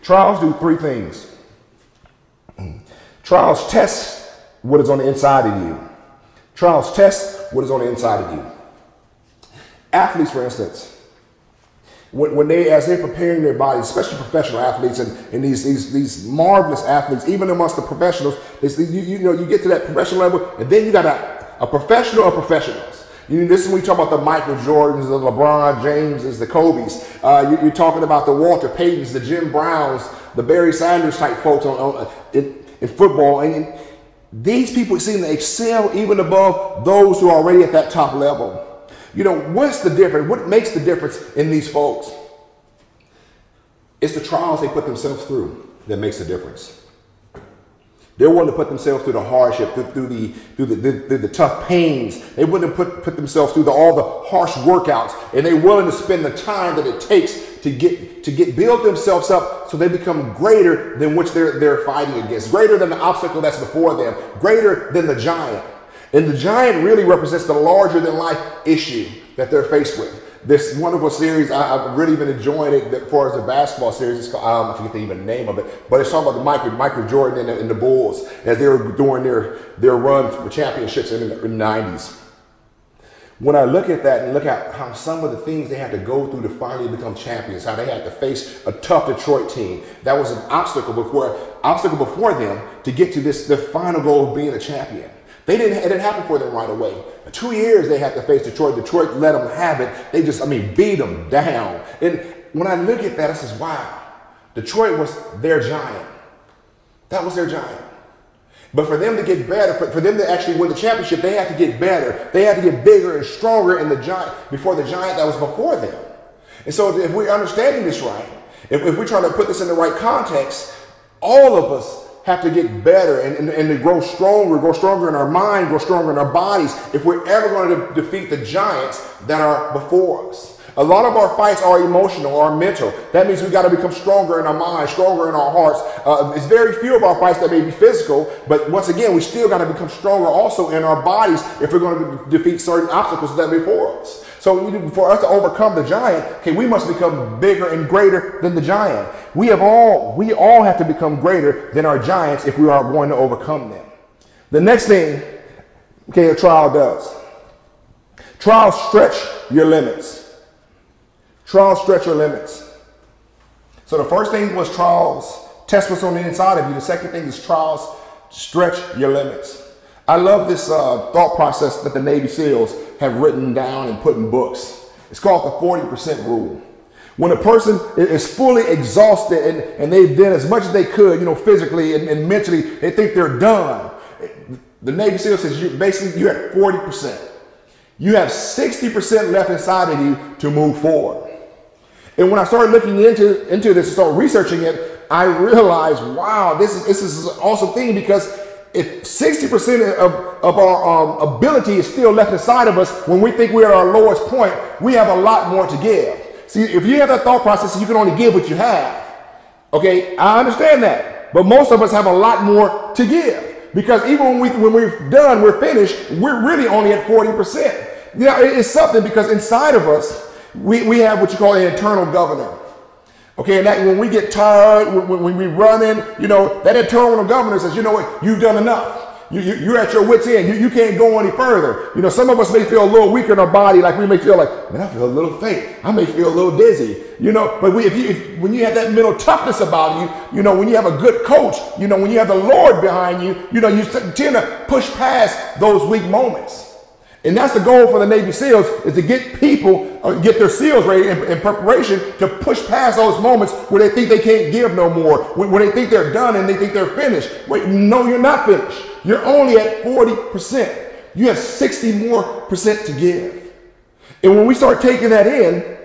Trials do three things. Trials test what is on the inside of you. Trials test what is on the inside of you. Athletes, for instance, as they're preparing their bodies, especially professional athletes and these marvelous athletes, even amongst the professionals, you get to that professional level, and then you got a professional of professionals. This is when we talk about the Michael Jordans, the LeBron Jameses, the Kobes. You're talking about the Walter Paytons, the Jim Browns, the Barry Sanders type folks in football. And these people seem to excel even above those who are already at that top level. What's the difference? What makes the difference in these folks? It's the trials they put themselves through that makes the difference. They're willing to put themselves through the hardship, through the tough pains. They wouldn't put themselves through all the harsh workouts, and they're willing to spend the time that it takes to build themselves up so they become greater than which they're fighting against, greater than the obstacle that's before them, greater than the giant. And the giant really represents the larger than life issue that they're faced with. This wonderful series, I've really been enjoying it as far as the basketball series. It's called, I forget the even name of it, but it's talking about the Michael Jordan and the Bulls as they were doing their run for championships in the 90s. When I look at that and look at how some of the things they had to go through to finally become champions, how they had to face a tough Detroit team, that was an obstacle before them to get to the final goal of being a champion. It didn't happen for them right away. 2 years they had to face Detroit. Detroit let them have it. They just, beat them down. And when I look at that, I says, wow, Detroit was their giant. That was their giant. But for them to get better, for them to actually win the championship, they had to get better. They had to get bigger and stronger before the giant that was before them. And so if we're understanding this right, if we're trying to put this in the right context, all of us have to get better and to grow stronger in our mind, grow stronger in our bodies if we're ever going to defeat the giants that are before us. A lot of our fights are emotional or mental. That means we got to become stronger in our minds, stronger in our hearts. It's very few of our fights that may be physical, but once again, we still got to become stronger also in our bodies if we're going to defeat certain obstacles that are before us. So for us to overcome the giant, we must become bigger and greater than the giant. We all have to become greater than our giants if we are going to overcome them. The next thing, a trial does. Trials stretch your limits. Trials stretch your limits. So the first thing was trials test what's on the inside of you. The second thing is trials stretch your limits. I love this thought process that the Navy SEALs have written down and put in books. It's called the 40% rule. When a person is fully exhausted and they've done as much as they could, physically and mentally, they think they're done. The Navy SEAL says you're at 40%. You have 60% left inside of you to move forward. And when I started looking into this and started researching it, I realized, wow, this is an awesome thing, because if 60% of our ability is still left inside of us when we think we're at our lowest point, we have a lot more to give. See, if you have that thought process, you can only give what you have. Okay, I understand that. But most of us have a lot more to give. Because even when we're done, we're finished, we're really only at 40%. It's something, because inside of us, we have what you call an internal governor. Okay, and that when we get tired, when we run in, that internal governor says, you know what, you've done enough. You're at your wit's end. You can't go any further. Some of us may feel a little weaker in our body, like we may feel like, man, I feel a little faint. I may feel a little dizzy. But when you have that mental toughness about you, when you have a good coach, when you have the Lord behind you, you tend to push past those weak moments. And that's the goal for the Navy SEALs, is to get people, get their SEALs ready in preparation to push past those moments where they think they can't give no more, when they think they're done and they think they're finished. Wait, no, you're not finished. You're only at 40%. You have 60% more to give. And when we start taking that in,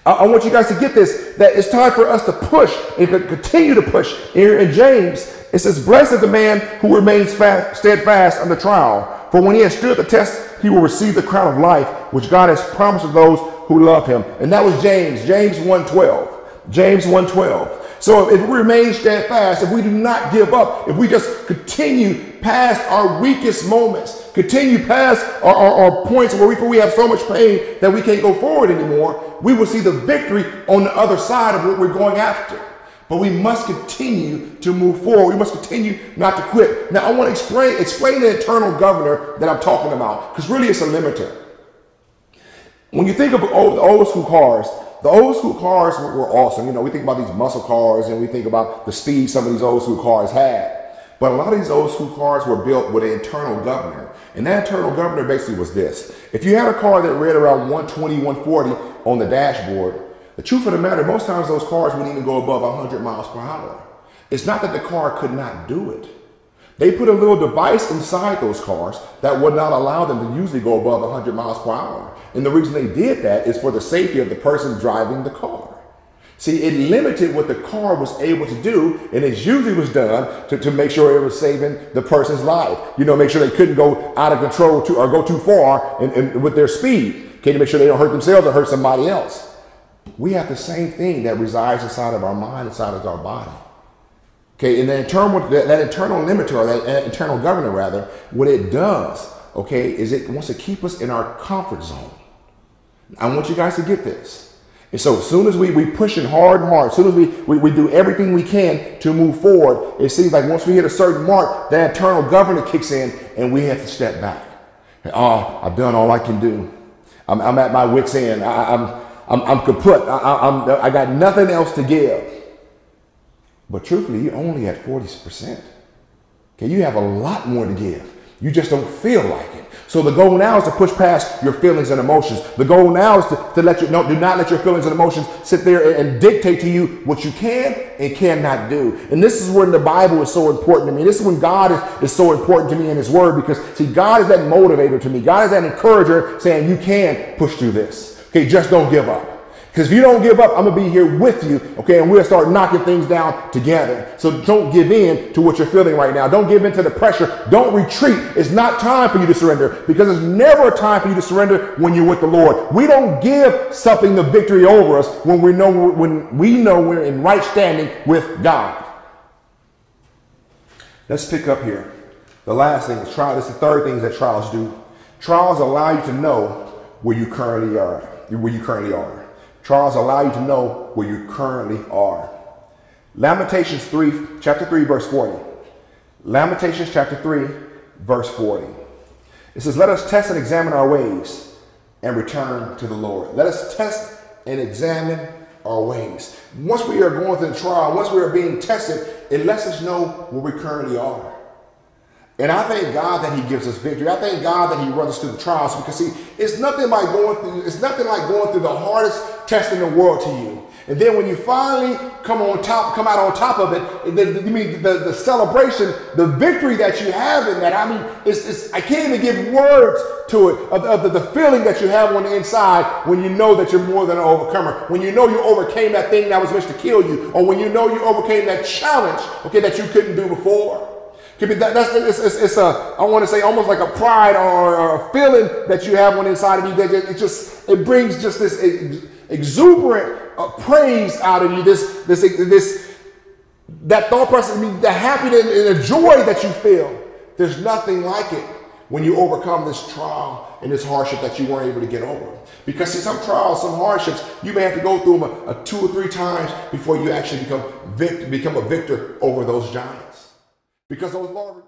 I want you guys to get this, that it's time for us to push and continue to push. Here in James, it says, blessed is the man who remains steadfast under trial. For when he has stood the test, he will receive the crown of life, which God has promised to those who love him. And that was James 1:12. James 1:12. So if we remain steadfast, if we do not give up, if we just continue past our weakest moments, continue past our points where we have so much pain that we can't go forward anymore, we will see the victory on the other side of what we're going after. But we must continue to move forward. We must continue not to quit. Now, I want to explain the internal governor that I'm talking about, because really it's a limiter. When you think of the old school cars were awesome. You know, we think about these muscle cars and we think about the speed some of these old school cars had. But a lot of these old school cars were built with an internal governor. And that internal governor basically was this. If you had a car that read around 120, 140 on the dashboard, the truth of the matter, most times those cars wouldn't even go above 100 miles per hour. It's not that the car could not do it. They put a little device inside those cars that would not allow them to usually go above 100 miles per hour. And the reason they did that is for the safety of the person driving the car. See, it limited what the car was able to do, and it usually was done to make sure it was saving the person's life. You know, make sure they couldn't go out of control or go too far with their speed. Okay, to make sure they don't hurt themselves or hurt somebody else. We have the same thing that resides inside of our mind, inside of our body. Okay, and that internal limiter, or that internal governor rather, what it does, okay, is it wants to keep us in our comfort zone. I want you guys to get this. And so as soon as we pushing hard and hard, as soon as we do everything we can to move forward, it seems like once we hit a certain mark, that internal governor kicks in and we have to step back. Oh, I've done all I can do. I'm at my wit's end. I'm kaput. I got nothing else to give. But truthfully, you're only at 40%. Okay, you have a lot more to give. You just don't feel like it. So the goal now is to push past your feelings and emotions. The goal now is to let you know, do not let your feelings and emotions sit there and dictate to you what you can and cannot do. And this is when the Bible is so important to me. This is when God is so important to me in his word, because see, God is that motivator to me. God is that encourager saying you can push through this. Okay, just don't give up. Because if you don't give up, I'm going to be here with you, okay, and we'll start knocking things down together. So don't give in to what you're feeling right now. Don't give in to the pressure. Don't retreat. It's not time for you to surrender, because it's never a time for you to surrender when you're with the Lord. We don't give something the victory over us when we know we're in right standing with God. Let's pick up here. The last thing is trial. This is the third thing that trials do. Trials allow you to know where you currently are. Trials allow you to know where you currently are. Lamentations chapter 3, verse 40. Lamentations chapter 3, verse 40. It says, let us test and examine our ways and return to the Lord. Let us test and examine our ways. Once we are going through the trial, once we are being tested, it lets us know where we currently are. And I thank God that he gives us victory. I thank God that he runs us through the trials, because see, it's nothing like going through the hardest test in the world to you. And then when you finally come out on top of it, the celebration, the victory that you have in that, I mean, I can't even give words to it, of the feeling that you have on the inside when you know that you're more than an overcomer, when you know you overcame that thing that was meant to kill you, or when you know you overcame that challenge, okay, that you couldn't do before. I want to say almost like a pride or a feeling that you have on the inside of you that it brings just this exuberant praise out of you. That thought process, I mean, the happiness and the joy that you feel. There's nothing like it when you overcome this trial and this hardship that you weren't able to get over. Because see, some trials, some hardships, you may have to go through them 2 or 3 times before you actually become a victor over those giants. Because those laws